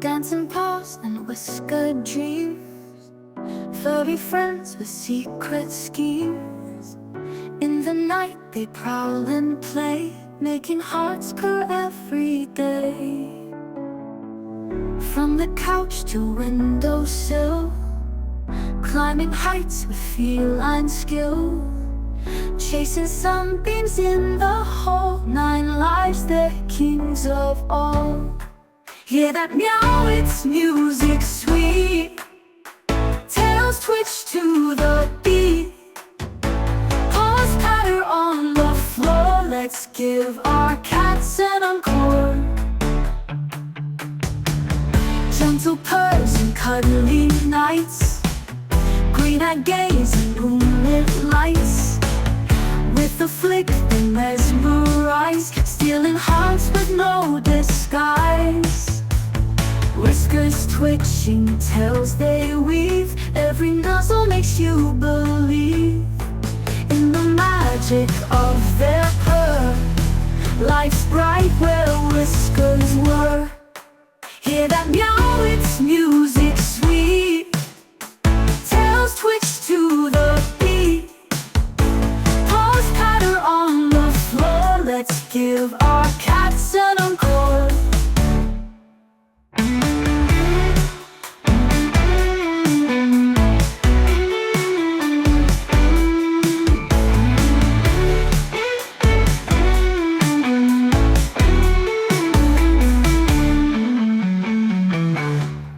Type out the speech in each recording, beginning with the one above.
dancing paws and whiskered dreams, furry friends with secret schemes. In the night they prowl and play, making hearts purr every day. From the couch to windowsill, climbing heights with feline skill, chasing sunbeams in the hall. 9 lives, they're kings of all. Hear that meow, it's music sweet. Tails twitch to the beat. Paws patter on the floor. Let's give our cats an encore. Gentle purrs and cuddly nights, green-eyed gaze and moonlit lights. With a flick they mesmerize, stealing hearts with no disguise. Whiskers twitching, tails they weave, every nuzzle makes you believe in the magic of their purr. Life's bright where whiskers were. Hear that meow, it's music sweet. Tails twitch to the beat. Paws patter on the floor. Let's give our cats an encore.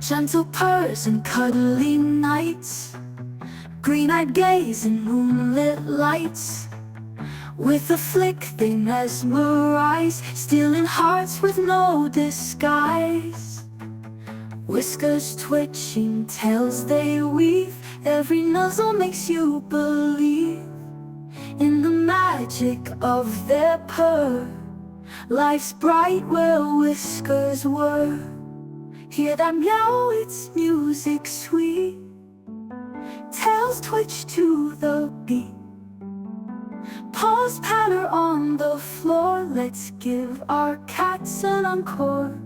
Gentle purrs and cuddly nights, green-eyed gaze and moonlit lights. With a flick they mesmerize, stealing hearts with no disguise. Whiskers twitching, tails they weave, every nuzzle makes you believe in the magic of their purr. Life's bright where whiskers were. Hear that meow, it's music sweet. Tails twitch to the beat. Paws patter on the floor. Let's give our cats an encore.